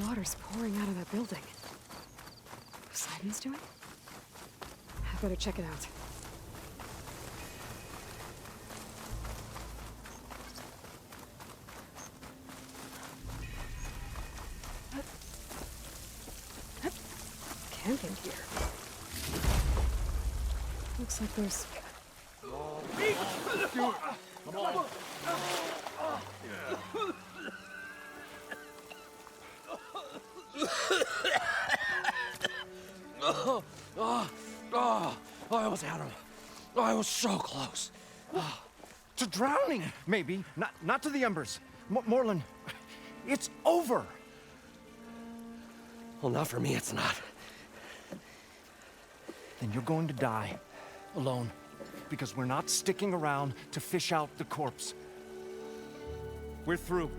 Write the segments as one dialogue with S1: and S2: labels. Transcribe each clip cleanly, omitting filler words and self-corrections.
S1: water's pouring out of that building. Poseidon's doing? I better check it out. Camping here. Looks like there's...
S2: Come on. I almost had him. I was so close.
S3: To drowning, maybe. Not to the embers. Morland, it's over.
S2: Well, not for me, it's not.
S3: Then you're going to die. Alone. Because we're not sticking around to fish out the corpse. We're through.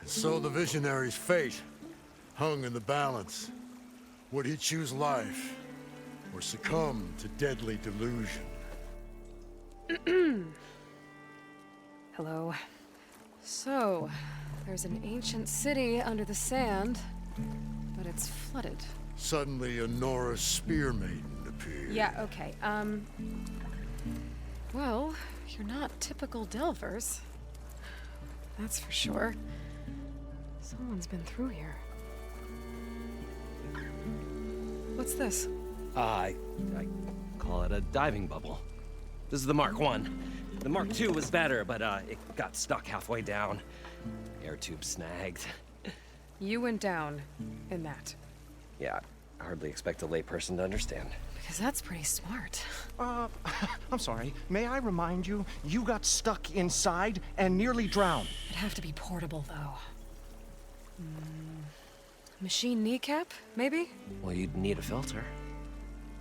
S4: So the visionary's fate hung in the balance. Would he choose life or succumb to deadly delusion?
S1: Hello. So, there's an ancient city under the sand, but it's flooded.
S4: Suddenly a Norse spear maiden appeared.
S1: Yeah, okay, well, you're not typical Delvers. That's for sure. Someone's been through here. What's this?
S2: I call it a diving bubble. This is the Mark I. The Mark II was better, but it got stuck halfway down. Air tube snagged.
S1: You went down in that.
S2: Yeah, I hardly expect a layperson to understand.
S1: Because that's pretty smart.
S3: I'm sorry. May I remind you, you got stuck inside and nearly drowned.
S1: It'd have to be portable, though. Machine kneecap, maybe?
S2: Well, you'd need a filter.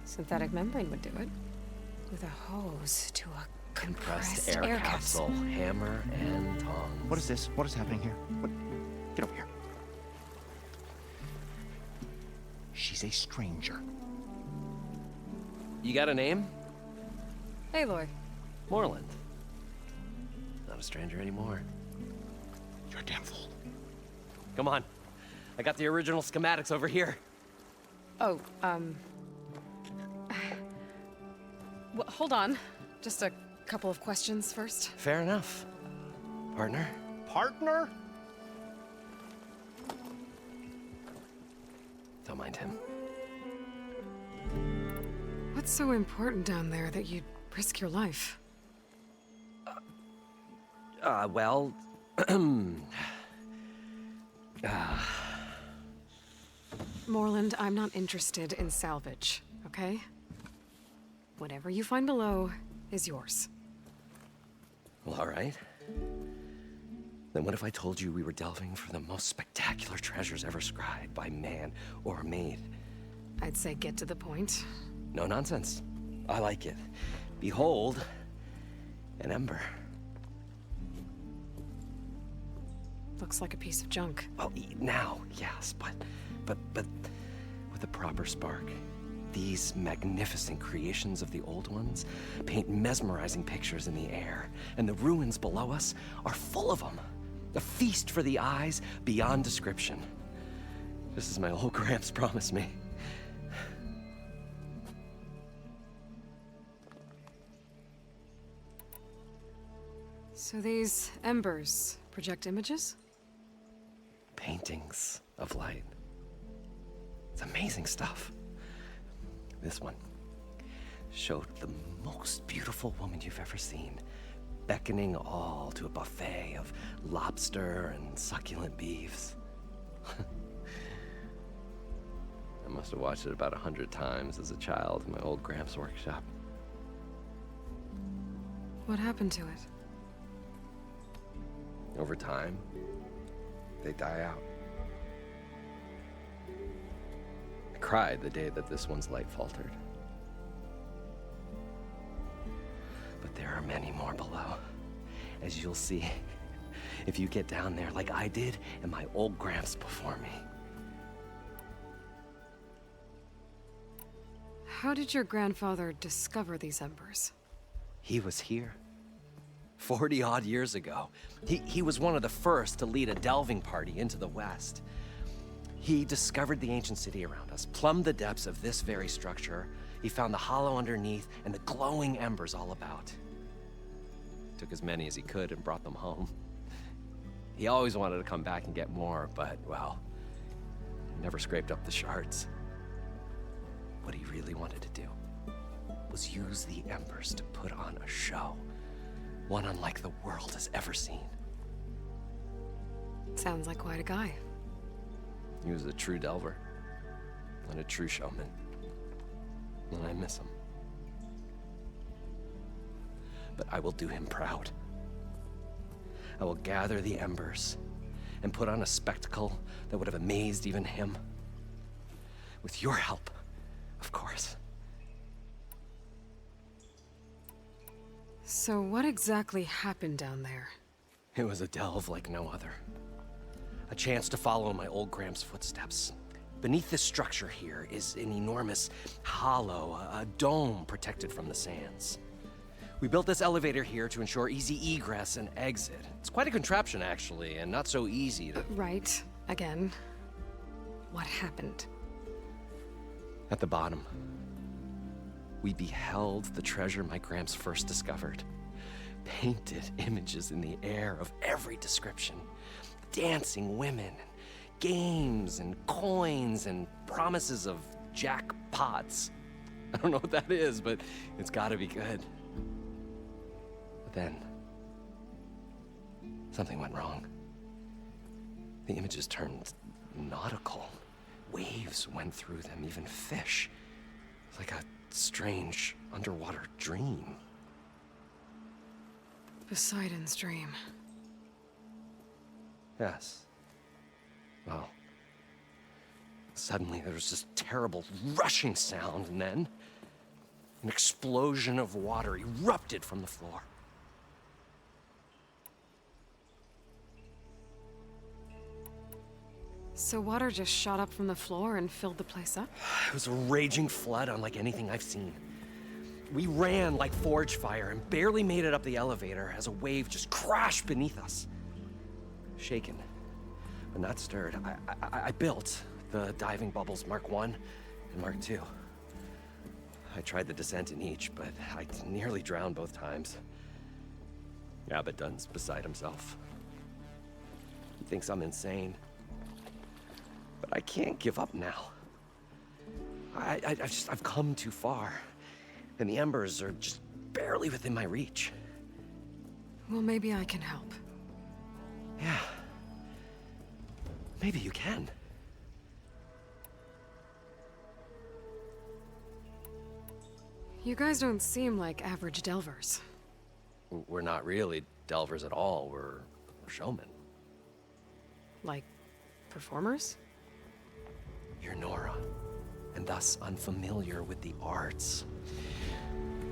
S1: Synthetic membrane would do it. With a hose to a compressed
S2: air capsule, hammer and tongs.
S3: What is this? What is happening here? What? Get over here. She's a stranger.
S2: You got a name?
S1: Aloy.
S2: Morland. Not a stranger anymore.
S3: You're a damn fool.
S2: Come on. I got the original schematics over here.
S1: Oh, well, hold on. Just a couple of questions first.
S2: Fair enough. Partner?
S3: Partner?
S2: Don't mind him.
S1: What's so important down there that you'd risk your life?
S2: Well...
S1: Morland, I'm not interested in salvage, okay? Whatever you find below is yours.
S2: Well, all right. Then what if I told you we were delving for the most spectacular treasures ever scribed by man or maid?
S1: I'd say get to the point.
S2: No nonsense. I like it. Behold, an ember.
S1: Looks like a piece of junk.
S2: Well, now, yes, but with a proper spark. These magnificent creations of the old ones paint mesmerizing pictures in the air, and the ruins below us are full of them. A feast for the eyes beyond description. Just as my old Gramps promised me.
S1: So these embers project images?
S2: Paintings of light. It's amazing stuff. This one showed the most beautiful woman you've ever seen, beckoning all to a buffet of lobster and succulent beefs. I must have watched it about 100 times as a child in my old Gramps' workshop.
S1: What happened to it?
S2: Over time, they die out. I cried the day that this one's light faltered. But there are many more below, as you'll see if you get down there like I did and my old Gramps before me.
S1: How did your grandfather discover these embers?
S2: He was here. 40 odd years ago. He was one of the first to lead a delving party into the West. He discovered the ancient city around us, plumbed the depths of this very structure. He found the hollow underneath and the glowing embers all about. Took as many as he could and brought them home. He always wanted to come back and get more, but, well, never scraped up the shards. What he really wanted to do was use the embers to put on a show, one unlike the world has ever seen.
S1: Sounds like quite a guy.
S2: He was a true delver and a true showman, and I miss him. But I will do him proud. I will gather the embers and put on a spectacle that would have amazed even him. With your help, of course.
S1: So what exactly happened down there?
S2: It was a delve like no other. A chance to follow in my old Graham's footsteps. Beneath this structure here is an enormous hollow, a dome protected from the sands. We built this elevator here to ensure easy egress and exit. It's quite a contraption, actually, and not so easy to...
S1: Right. Again. What happened?
S2: At the bottom, we beheld the treasure my Gramps first discovered. Painted images in the air of every description. Dancing women, games and coins and promises of jackpots. I don't know what that is, but it's gotta be good. But then, something went wrong. The images turned nautical. Waves went through them, even fish. It's like a strange underwater dream.
S1: Poseidon's dream.
S2: Yes. Well, suddenly there was this terrible rushing sound, and then an explosion of water erupted from the floor.
S1: So water just shot up from the floor and filled the place up?
S2: It was a raging flood unlike anything I've seen. We ran like forge fire and barely made it up the elevator as a wave just crashed beneath us. Shaken, but not stirred, I built the diving bubbles Mark I and Mark II. I tried the descent in each, but I nearly drowned both times. Abaddon's beside himself. He thinks I'm insane. But I can't give up now. I've come too far, and the embers are just barely within my reach.
S1: Well, maybe I can help.
S2: Yeah. Maybe you can.
S1: You guys don't seem like average delvers.
S2: We're not really delvers at all. We're showmen.
S1: Like, performers?
S2: You're Nora, and thus unfamiliar with the arts.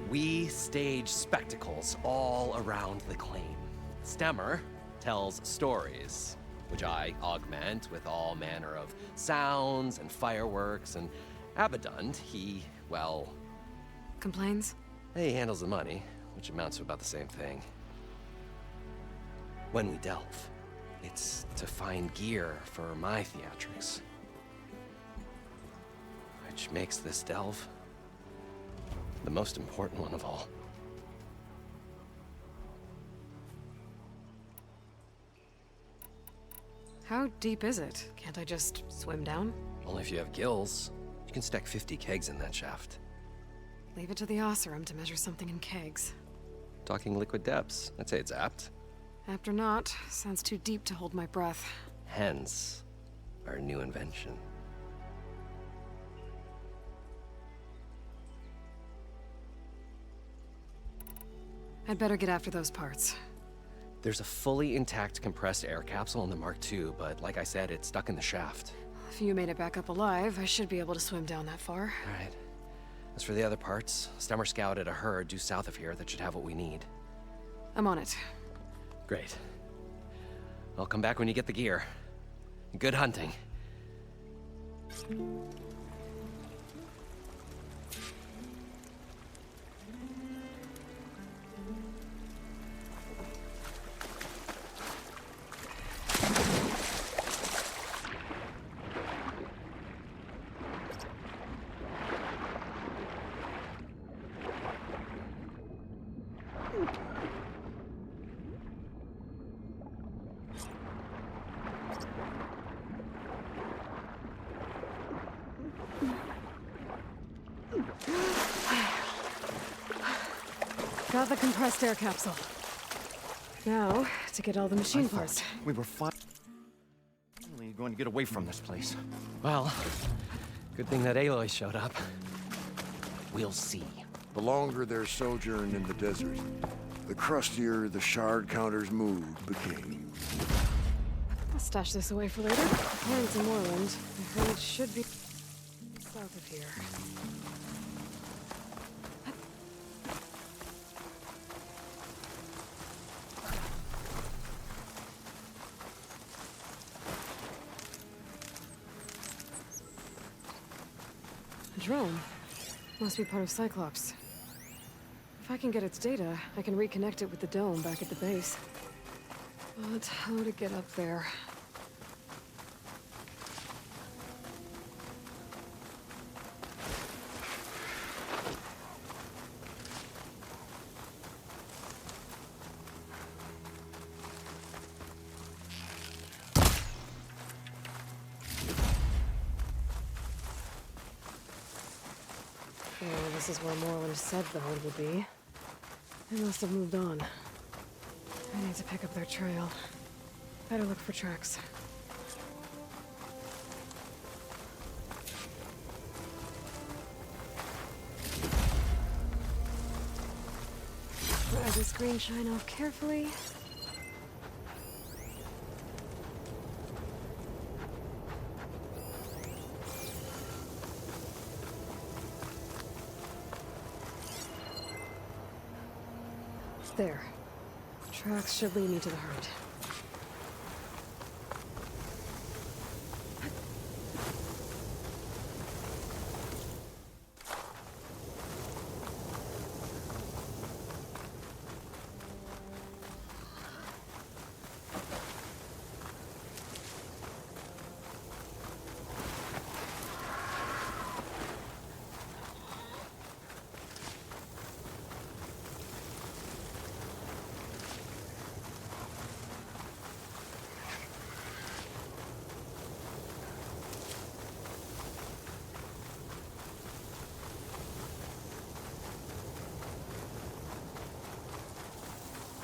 S2: We stage spectacles all around the claim. Stemmer tells stories, which I augment with all manner of sounds and fireworks, and Abaddon, he, well...
S1: Complains?
S2: He handles the money, which amounts to about the same thing. When we delve, it's to find gear for my theatrics. Which makes this delve the most important one of all.
S1: How deep is it? Can't I just swim down?
S2: Only if you have gills. You can stack 50 kegs in that shaft.
S1: Leave it to the Osseram to measure something in kegs.
S2: Talking liquid depths, I'd say it's apt.
S1: Apt or not, sounds too deep to hold my breath.
S2: Hence, our new invention.
S1: I'd better get after those parts.
S2: There's a fully intact compressed air capsule in the Mark II, but like I said, it's stuck in the shaft.
S1: If you made it back up alive, I should be able to swim down that far.
S2: All right. As for the other parts, Stemmer scouted a herd due south of here that should have what we need.
S1: I'm on it.
S2: Great. I'll come back when you get the gear. Good hunting.
S1: Got the compressed air capsule. Now, to get all the machine parts.
S3: We were finally going to get away from this place.
S2: Well, good thing that Aloy showed up. We'll see.
S4: The longer their sojourn in the desert, the crustier the shard counter's mood became.
S1: I'll stash this away for later. According to Moreland, I heard it should be south of here. A drone. Must be part of Cyclops. If I can get its data, I can reconnect it with the dome back at the base. But how to get up there? Oh, this is where Moreland said the hood would be. They must have moved on. I need to pick up their trail. Better look for tracks. Let the screen shine off carefully. There. Tracks should lead me to the herd.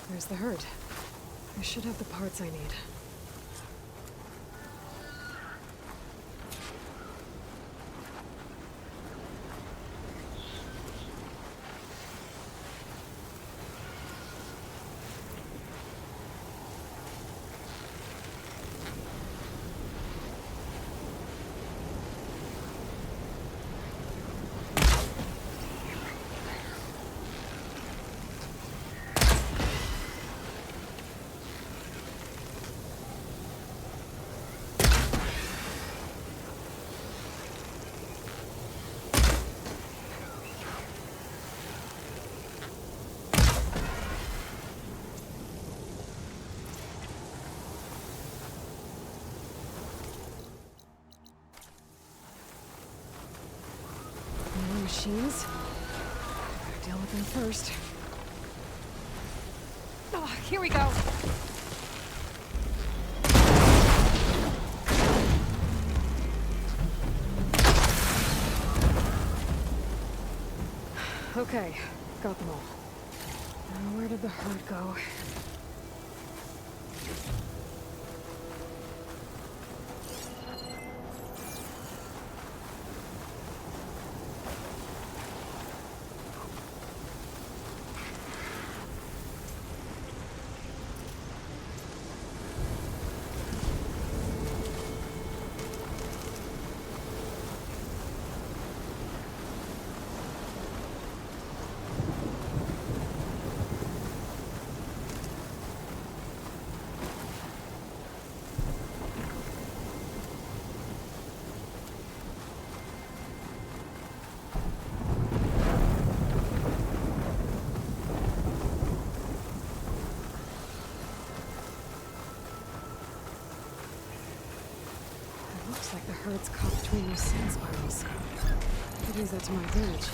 S1: There's the herd. I should have the parts I need. Machines. Gotta deal with them first. Oh, here we go. Okay, got them all. Now where did the herd go? Looks like the herd's caught between those sand spirals. I could use that to my advantage.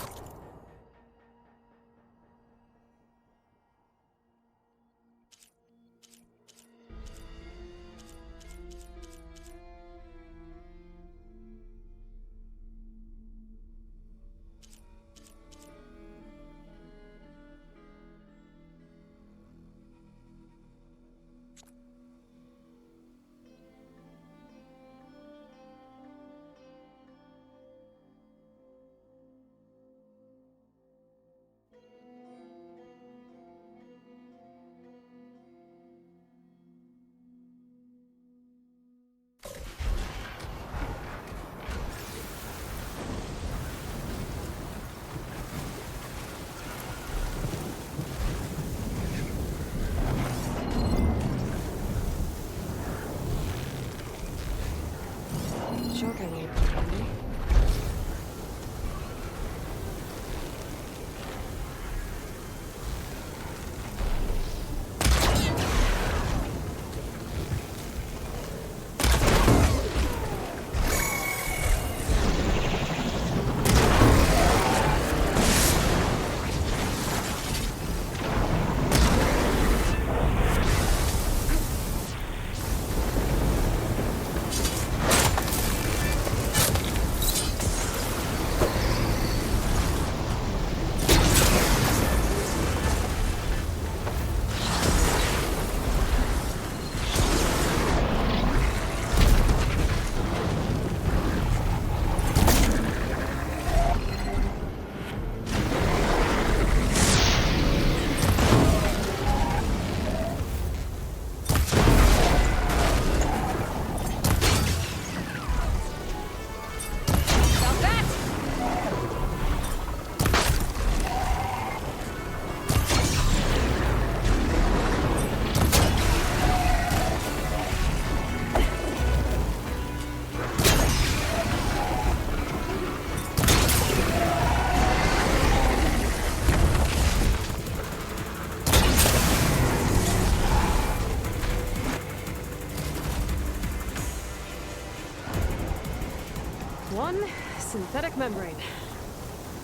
S1: Synthetic membrane.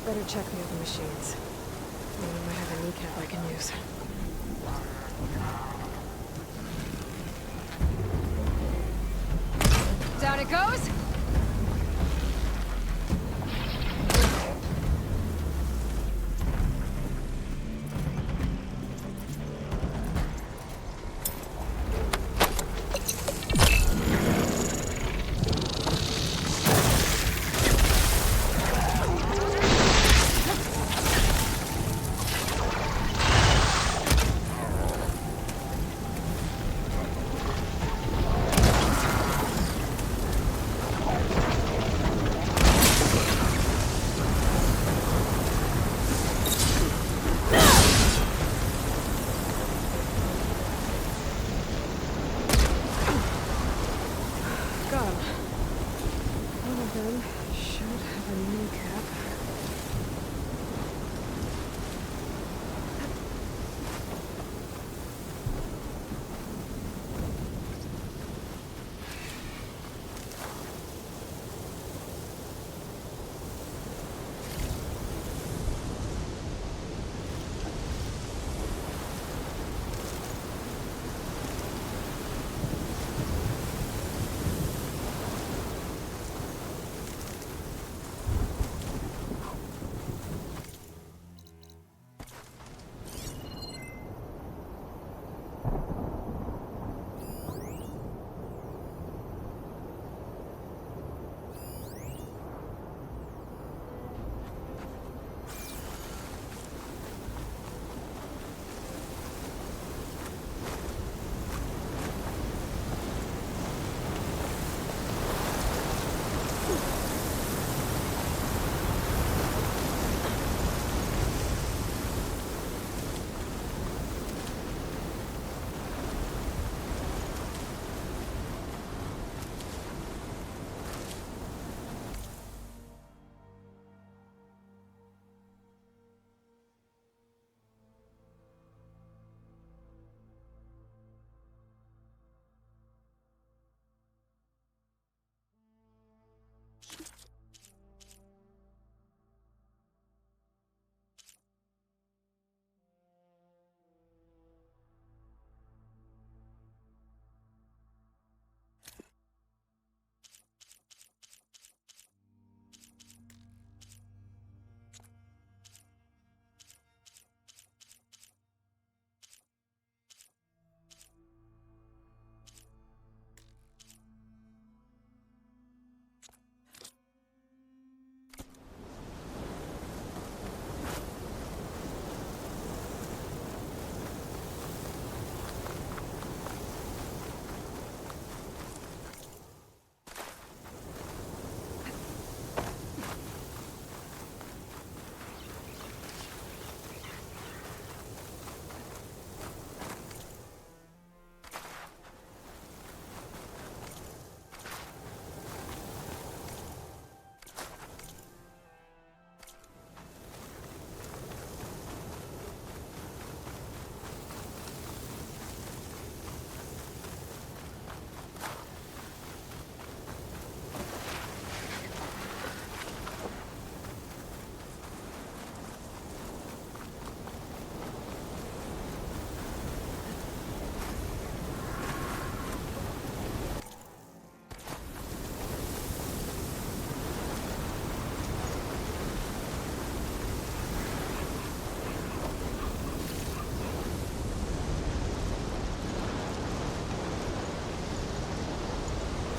S1: Better check the other machines. Maybe I might have a kneecap I can use. Down it goes!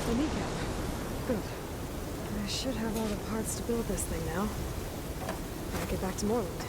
S1: The kneecap. Good. I should have all the parts to build this thing now. Gotta get back to Moreland.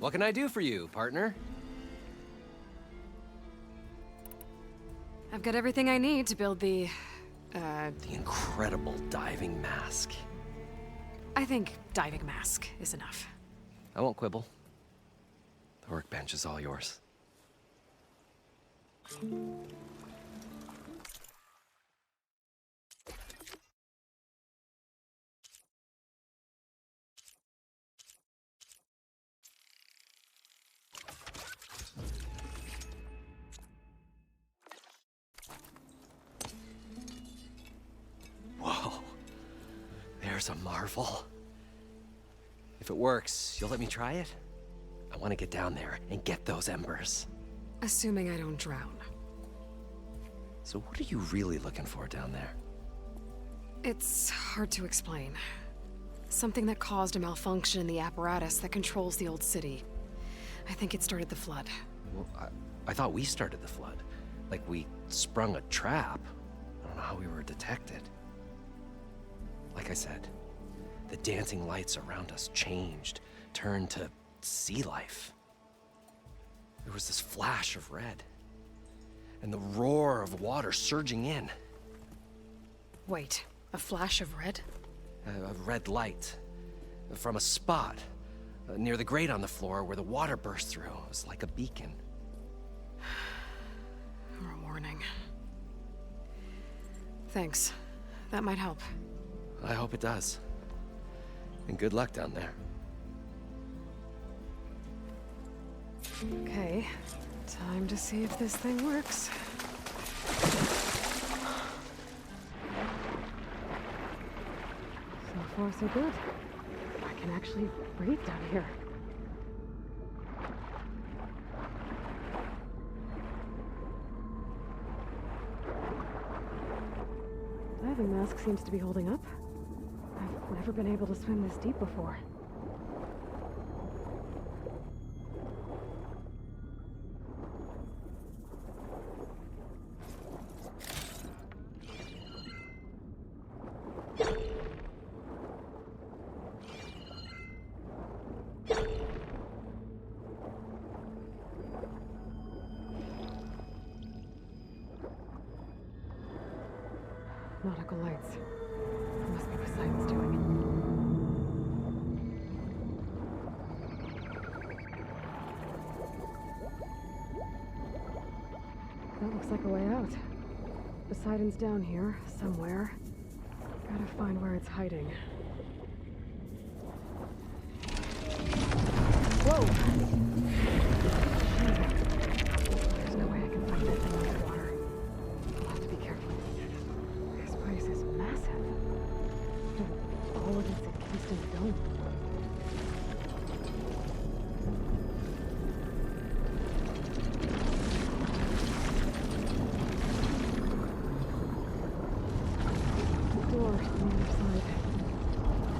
S2: What can I do for you, partner?
S1: I've got everything I need to build the
S2: incredible diving mask.
S1: I think diving mask is enough.
S2: I won't quibble. The workbench is all yours. Whoa. There's a marvel. If it works, you'll let me try it? I want to get down there and get those embers.
S1: Assuming I don't drown.
S2: So what are you really looking for down there?
S1: It's hard to explain. Something that caused a malfunction in the apparatus that controls the old city. I think it started the flood.
S2: Well, I thought we started the flood. Like we sprung a trap. I don't know how we were detected. Like I said, the dancing lights around us changed, turned to sea life. There was this flash of red, and the roar of water surging in.
S1: Wait, a flash of red?
S2: A red light from a spot near the grate on the floor where the water burst through. It was like a beacon.
S1: Or a warning. Thanks. That might help.
S2: I hope it does. And good luck down there.
S1: Okay, time to see if this thing works. So far, so good. I can actually breathe down here. Diving mask seems to be holding up. I've never been able to swim this deep before. Nautical lights. Must be Poseidon's doing. That looks like a way out. Poseidon's down here, somewhere. Gotta find where it's hiding. Whoa! There's no way I can find that thing underwater. I'll have to be careful. This place is massive. And all of it's encased in a dome. The door on the other side.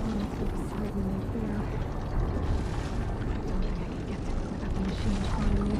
S1: Oh, that's the Poseidon right there. I don't think I can get to it without the machine following me.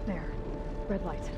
S1: There. Red light.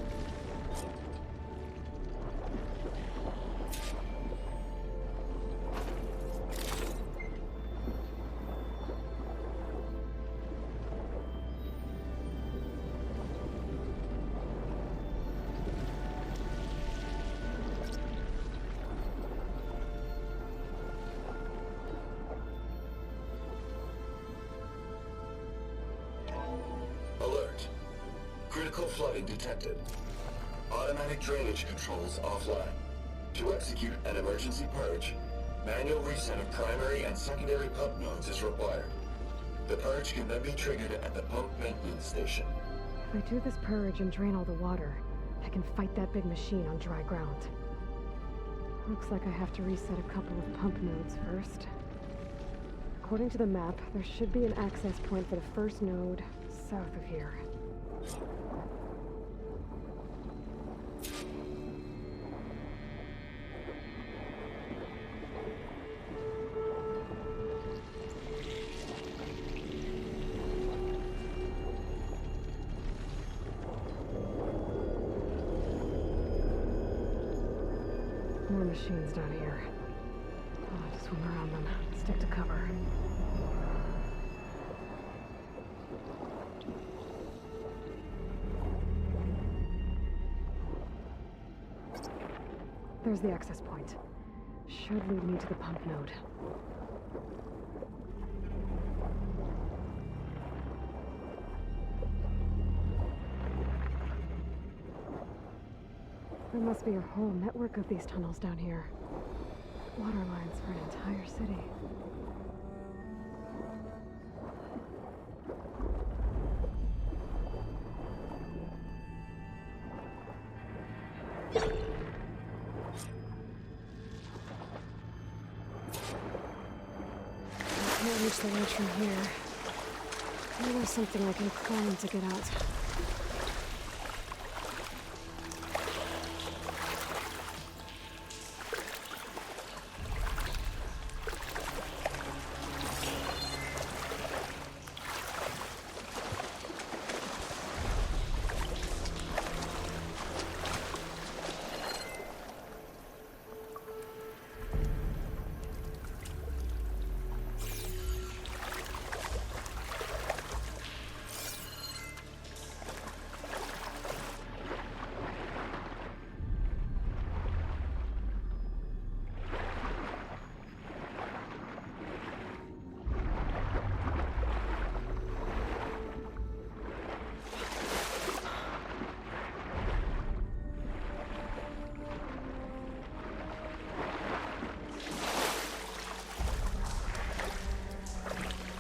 S5: Critical flooding detected. Automatic drainage controls offline. To execute an emergency purge, manual reset of primary and secondary pump nodes is required. The purge can then be triggered at the pump maintenance station.
S1: If I do this purge and drain all the water, I can fight that big machine on dry ground. Looks like I have to reset a couple of pump nodes first. According to the map, there should be an access point for the first node south of here. More machines down here. I'll have to swim around them, stick to cover. There's the access point. Should lead me to the pump node. There must be a whole network of these tunnels down here. Water lines for an entire city. I can't reach the ledge from here. Maybe there's something I can climb to get out.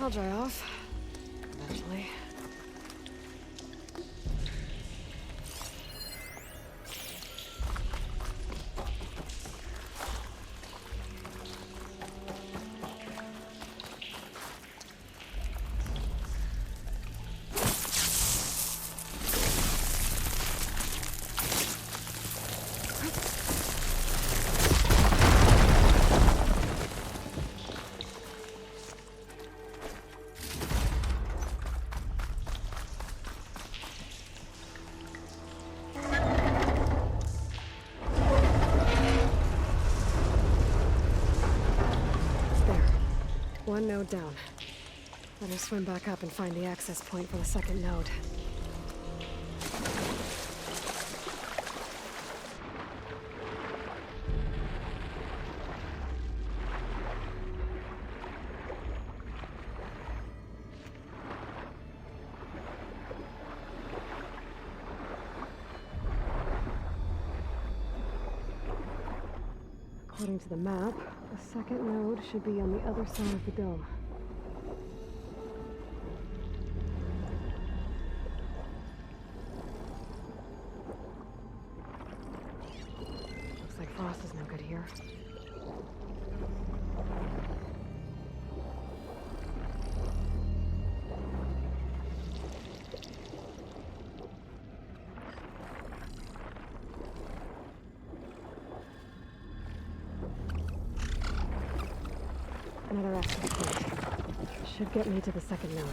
S1: I'll dry off. Eventually. One node down. Better swim back up and find the access point for the second node. According to the map, the second node should be on the other side of the dome. Looks like frost is no good here. Another access point. Should get me to the second node.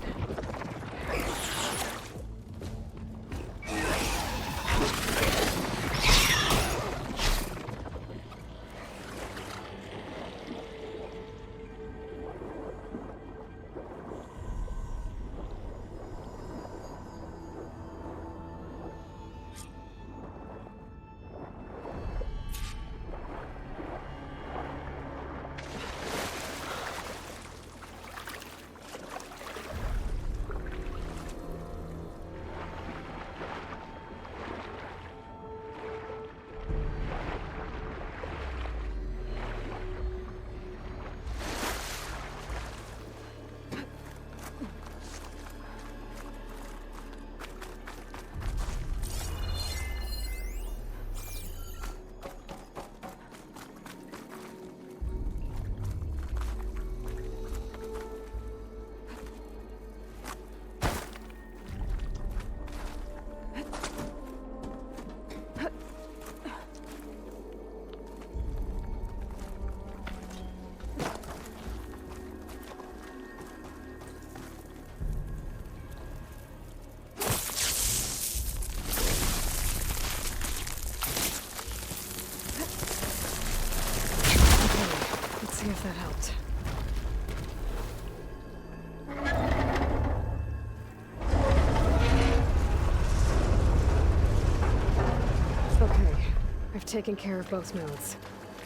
S1: taken care of both nodes.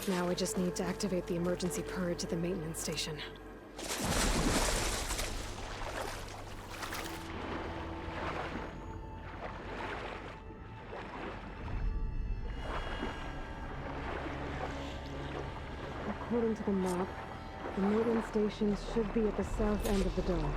S1: Now we just need to activate the emergency purge at the maintenance station. According to the map, the maintenance station should be at the south end of the dome.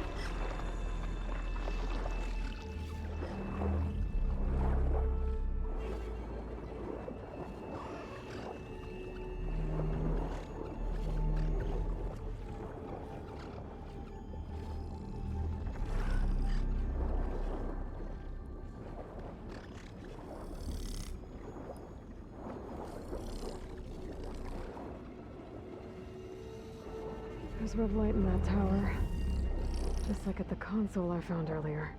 S1: There's red light in that tower. Just like at the console I found earlier.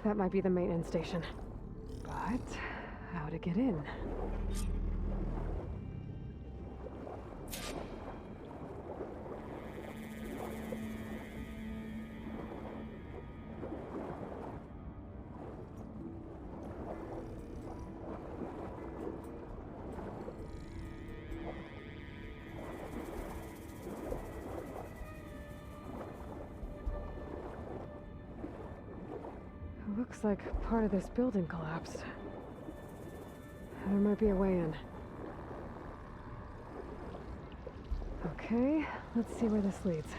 S1: That might be the maintenance station. But how to get in? Looks like part of this building collapsed. There might be a way in. Okay, let's see where this leads.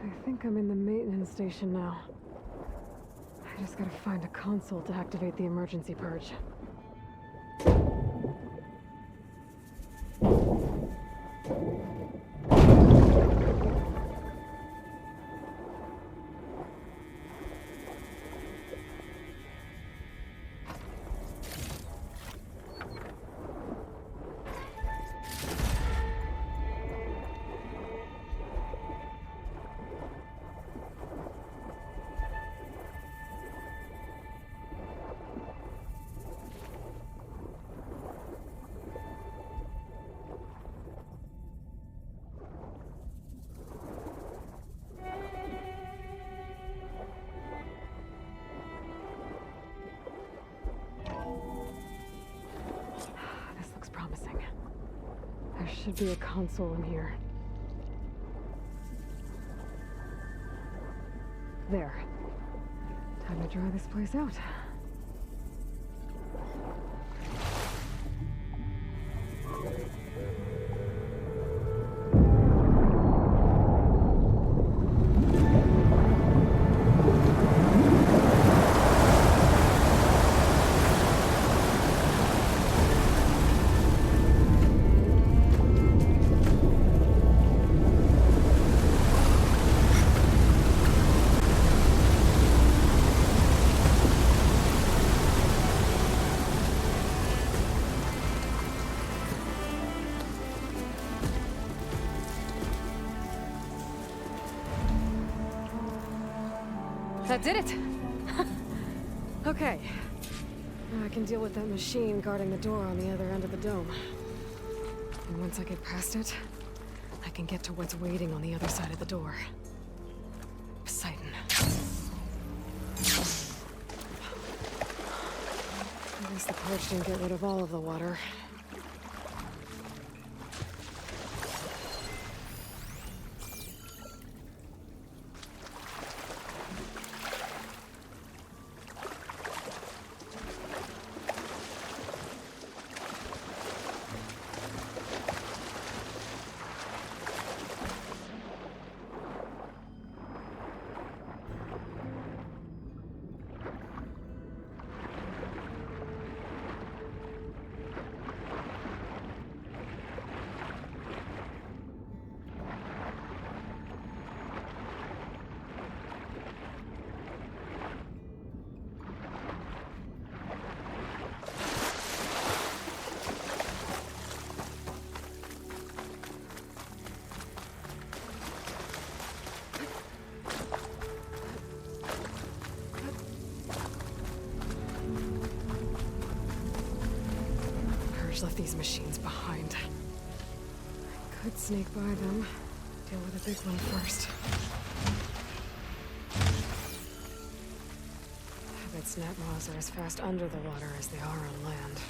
S1: I think I'm in the maintenance station now. I just gotta find a console to activate the emergency purge. Promising. There should be a console in here. There. Time to dry this place out. That did it! Okay. Now I can deal with that machine guarding the door on the other end of the dome. And once I get past it, I can get to what's waiting on the other side of the door. Poseidon. At least the purge didn't get rid of all of the water. Travelers left these machines behind. I could sneak by them. Deal with the big one first. I bet snap maws are as fast under the water as they are on land.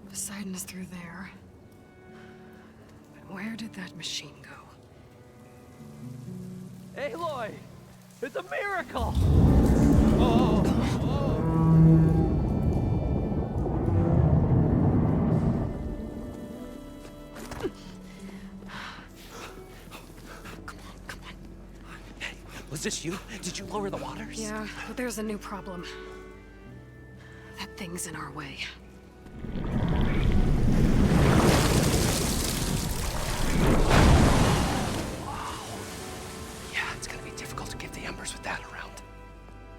S1: Poseidon is through there. But where did that machine go?
S6: Aloy! It's a miracle!
S2: Hey, was this you? Did you lower the waters?
S1: Yeah, but there's a new problem. That thing's in our way.
S2: With that around.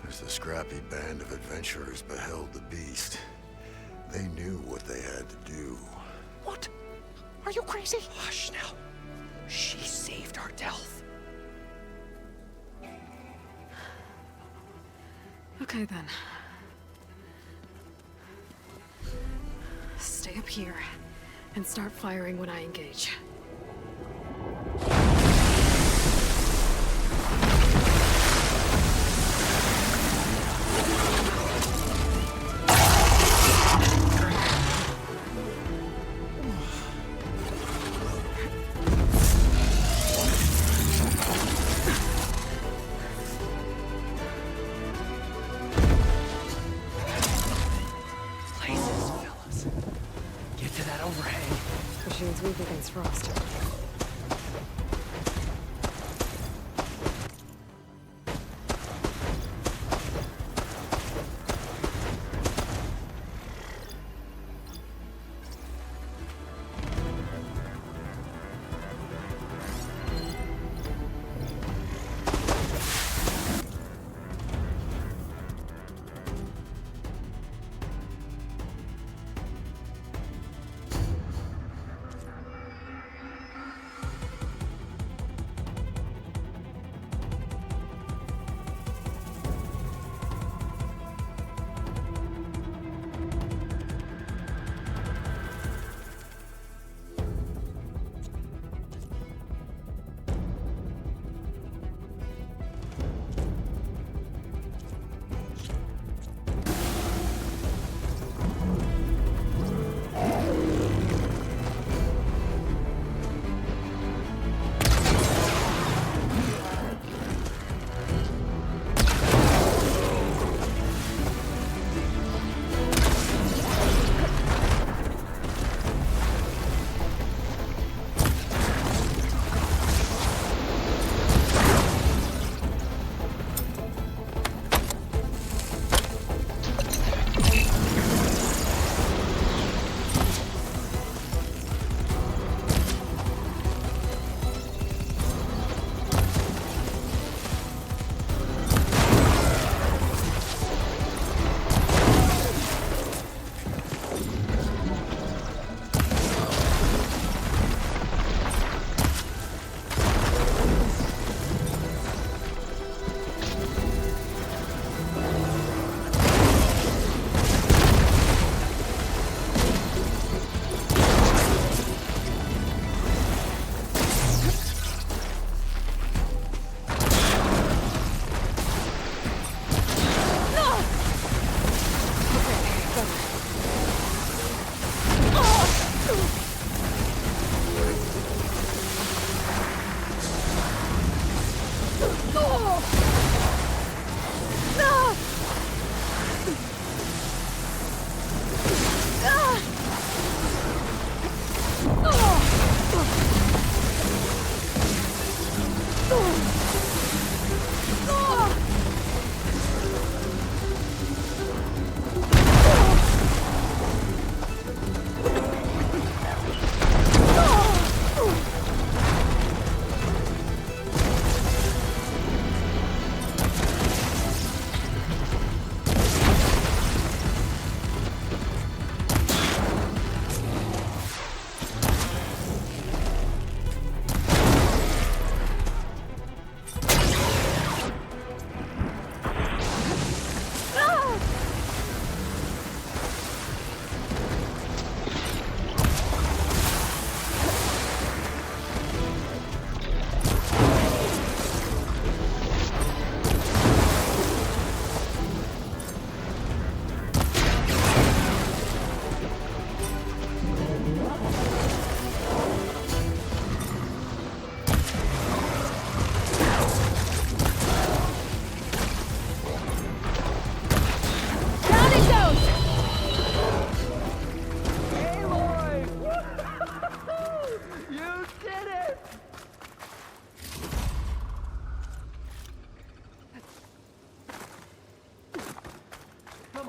S4: As the scrappy band of adventurers beheld the beast, they knew what they had to do.
S2: What? Are you crazy? Hush now. She saved our Delph.
S1: Okay then. Stay up here and start firing when I engage. Machines weak against frost.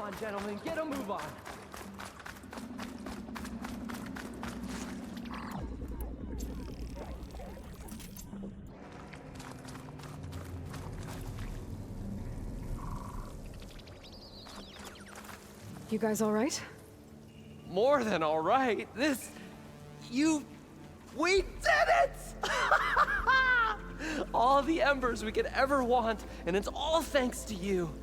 S6: on, gentlemen, get a move on.
S1: You guys all right?
S2: More than all right. We did it! All the embers we could ever want, and it's all thanks to you.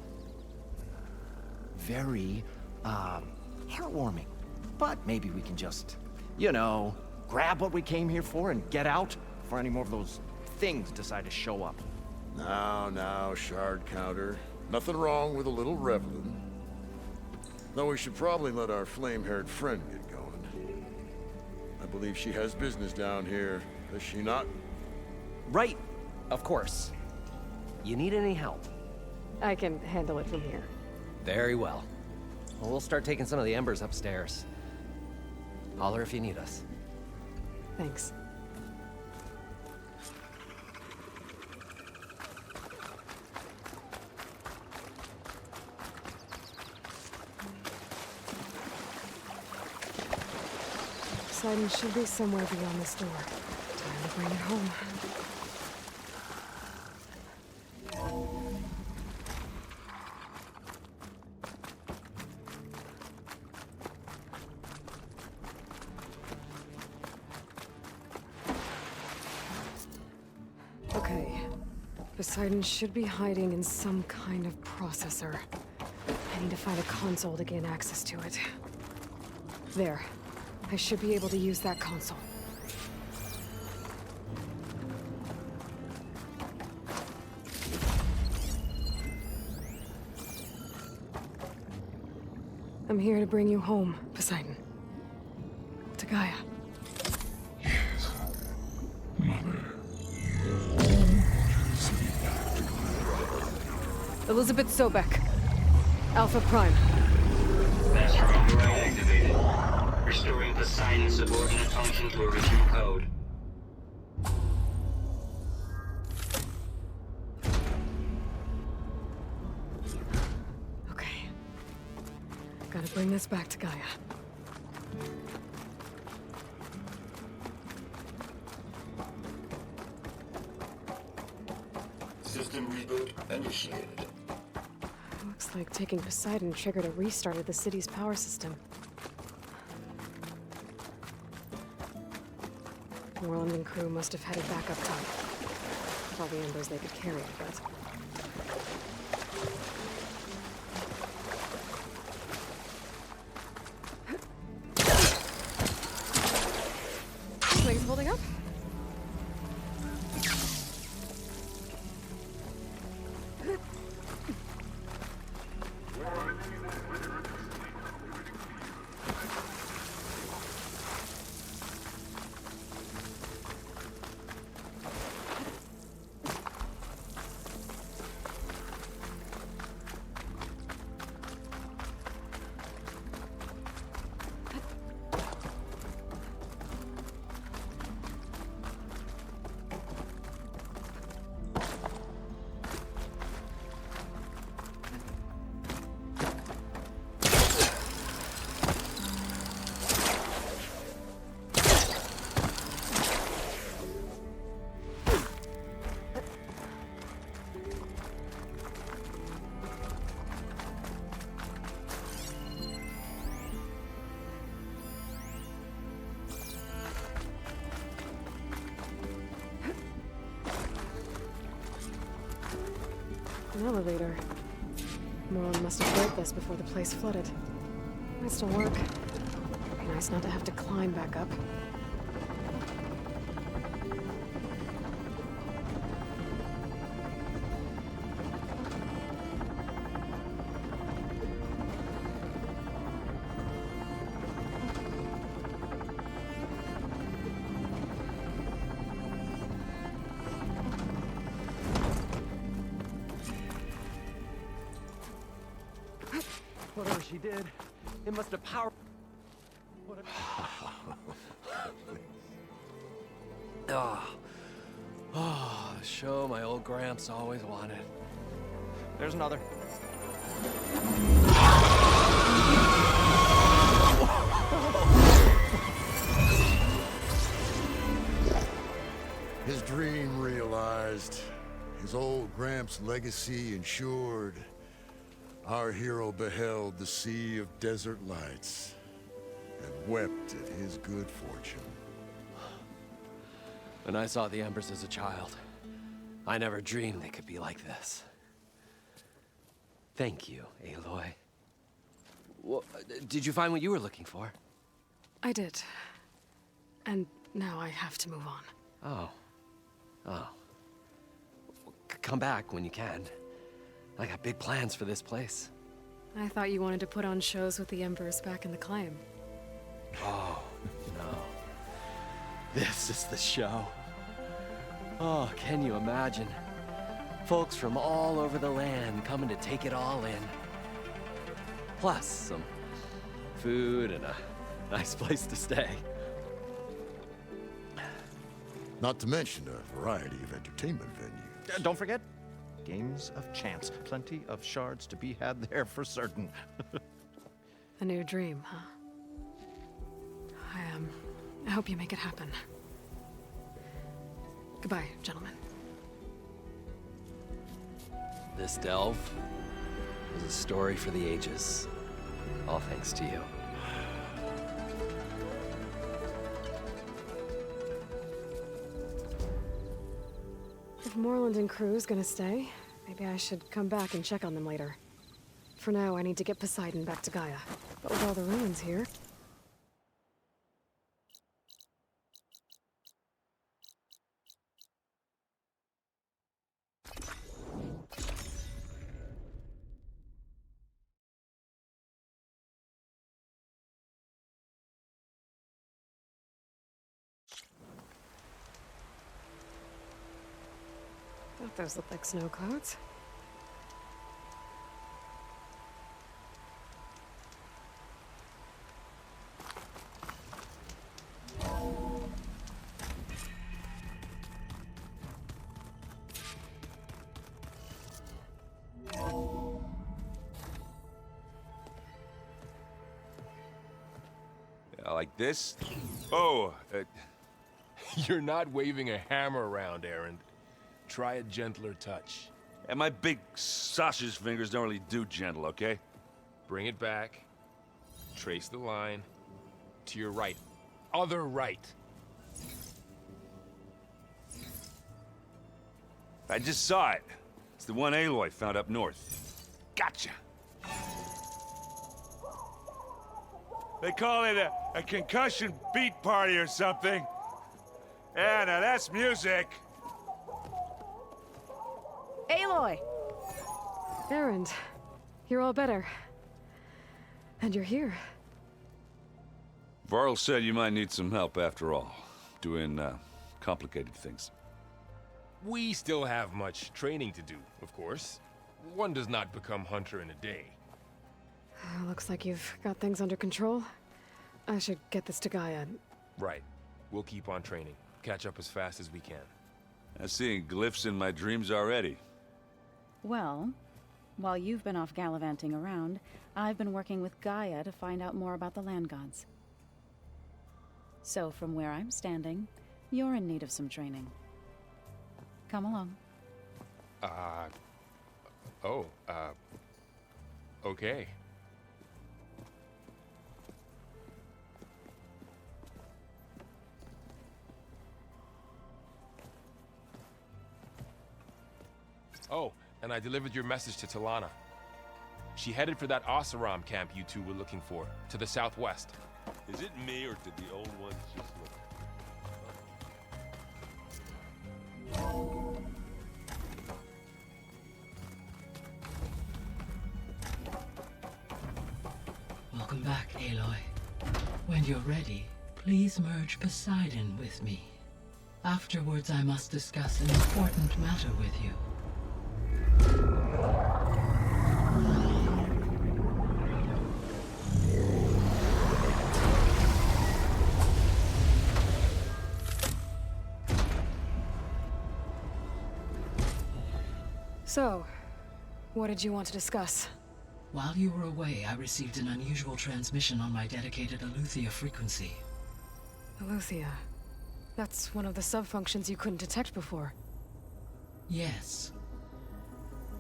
S3: Very, heartwarming. But maybe we can just, you know, grab what we came here for and get out before any more of those things decide to show up.
S4: Now, shard counter. Nothing wrong with a little reveling. Though we should probably let our flame-haired friend get going. I believe she has business down here, does she not?
S2: Right, of course. You need any help?
S1: I can handle it from here.
S2: Very well. Well, we'll start taking some of the embers upstairs. Holler if you need us.
S1: Thanks. Poseidon should be somewhere beyond this door. Time to bring it home. Okay. Poseidon should be hiding in some kind of processor. I need to find a console to gain access to it. There. I should be able to use that console. I'm here to bring you home, Poseidon. To Gaia. Elizabeth Sobek. Alpha Prime.
S7: Master override activated. Restoring Poseidon's subordinate function to original code.
S1: Okay. Gotta bring this back to Gaia.
S5: System reboot initiated.
S1: Looks like taking Poseidon triggered a restart of the city's power system. Moreland and crew must have headed back up top. With all the embers they could carry, I bet. Legs holding up? An elevator. Moreland must have built this before the place flooded. Might still work. Be nice not to have to climb back up.
S6: Whatever she did, it must have powered...
S2: The show my old Gramps always wanted.
S3: There's another.
S4: camp's legacy ensured, our hero beheld the sea of desert lights and wept at his good fortune.
S2: When I saw the embers as a child, I never dreamed they could be like this. Thank you, Aloy. Well, did you find what you were looking for?
S1: I did. And now I have to move on.
S2: Oh. Oh. Come back when you can. I got big plans for this place.
S1: I thought you wanted to put on shows with the Embers back in the climb.
S2: Oh, no. This is the show. Oh, can you imagine? Folks from all over the land coming to take it all in. Plus some food and a nice place to stay.
S4: Not to mention a variety of entertainment venues.
S3: Don't forget, games of chance. Plenty of shards to be had there for certain.
S1: A new dream, huh? I hope you make it happen. Goodbye, gentlemen.
S2: This delve is a story for the ages. All thanks to you.
S1: If Moreland and crew's gonna stay, maybe I should come back and check on them later. For now, I need to get Poseidon back to Gaia. But with all the ruins here... Thought those looked like snow clouds.
S8: Like this? Oh, you're not waving a hammer around, Aaron. Try a gentler touch.
S9: And my big sausage fingers don't really do gentle, okay?
S8: Bring it back. Trace the line. To your right. Other right.
S9: I just saw it. It's the one Aloy found up north. Gotcha! They call it a concussion beat party or something. Yeah, now that's music.
S10: Aloy!
S1: Erend, you're all better. And you're here.
S9: Varl said you might need some help after all. Doing, complicated things.
S8: We still have much training to do, of course. One does not become hunter in a day.
S1: Looks like you've got things under control. I should get this to Gaia.
S8: Right. We'll keep on training. Catch up as fast as we can.
S9: I'm seeing glyphs in my dreams already.
S10: Well, while you've been off gallivanting around, I've been working with Gaia to find out more about the land gods. So from where I'm standing, you're in need of some training. Come along.
S8: Okay. Oh, and I delivered your message to Talana. She headed for that Oseram camp you two were looking for, to the southwest.
S9: Is it me, or did the old ones just look?
S11: Welcome back, Aloy. When you're ready, please merge Poseidon with me. Afterwards, I must discuss an important matter with you.
S1: So, what did you want to discuss?
S11: While you were away, I received an unusual transmission on my dedicated Aletheia frequency.
S1: Aletheia. That's one of the sub-functions you couldn't detect before.
S11: Yes.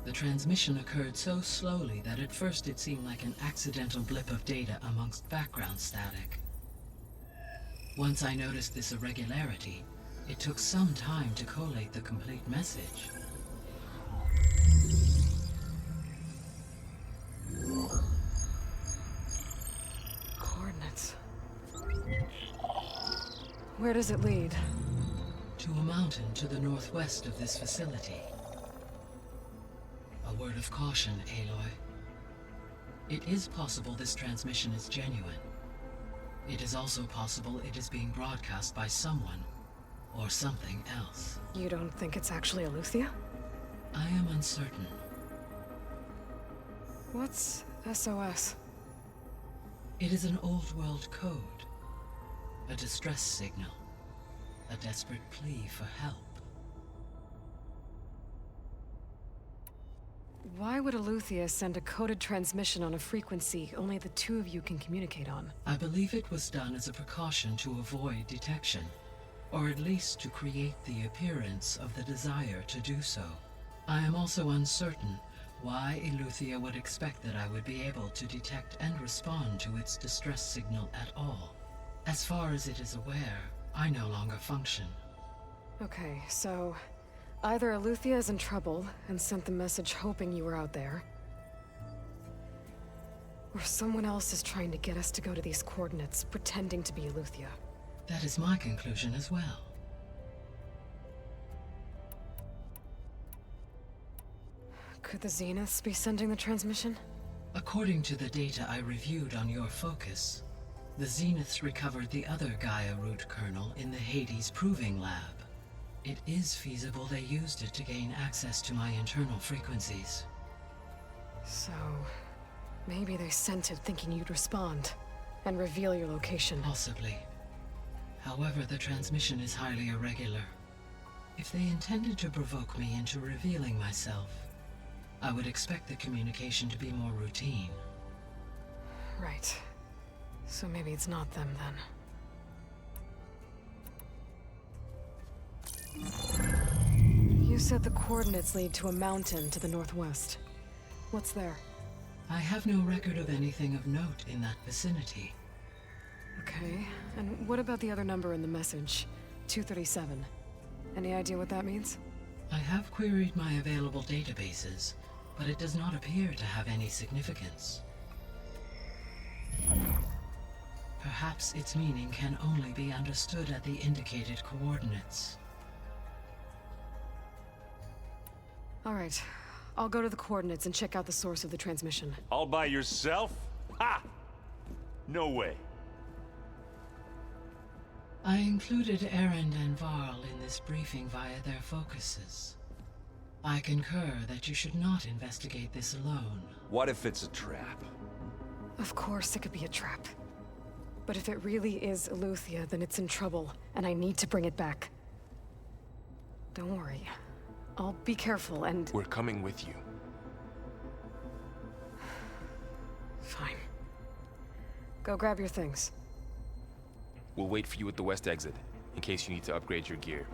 S11: The transmission occurred so slowly that at first it seemed like an accidental blip of data amongst background static. Once I noticed this irregularity, it took some time to collate the complete message.
S1: Coordinates. Where does it lead?
S11: To a mountain to the northwest of this facility. A word of caution, Aloy. It is possible this transmission is genuine. It is also possible it is being broadcast by someone or something else.
S1: You don't think it's actually Eleuthia?
S11: I am uncertain.
S1: What's SOS?
S11: It is an old world code. A distress signal. A desperate plea for help.
S1: Why would Eleuthia send a coded transmission on a frequency only the two of you can communicate on?
S11: I believe it was done as a precaution to avoid detection, or at least to create the appearance of the desire to do so. I am also uncertain why Eleuthia would expect that I would be able to detect and respond to its distress signal at all. As far as it is aware, I no longer function.
S1: Okay, so either Eleuthia is in trouble and sent the message hoping you were out there, or someone else is trying to get us to go to these coordinates, pretending to be Eleuthia.
S11: That is my conclusion as well.
S1: Could the Zeniths be sending the transmission?
S11: According to the data I reviewed on your focus, the Zeniths recovered the other Gaia root kernel in the Hades Proving Lab. It is feasible they used it to gain access to my internal frequencies.
S1: So, maybe they sent it thinking you'd respond and reveal your location.
S11: Possibly. However, the transmission is highly irregular. If they intended to provoke me into revealing myself, I would expect the communication to be more routine.
S1: Right. So maybe it's not them then. You said the coordinates lead to a mountain to the northwest. What's there?
S11: I have no record of anything of note in that vicinity.
S1: Okay, and what about the other number in the message? 237. Any idea what that means?
S11: I have queried my available databases, but it does not appear to have any significance. Perhaps its meaning can only be understood at the indicated coordinates.
S1: All right. I'll go to the coordinates and check out the source of the transmission.
S9: All by yourself? Ha! No way.
S11: I included Erend and Varl in this briefing via their focuses. I concur that you should not investigate this alone.
S12: What if it's a trap?
S1: Of course it could be a trap. But if it really is Eleuthia, then it's in trouble, and I need to bring it back. Don't worry. I'll be careful and...
S8: We're coming with you.
S1: Fine. Go grab your things.
S8: We'll wait for you at the west exit, in case you need to upgrade your gear.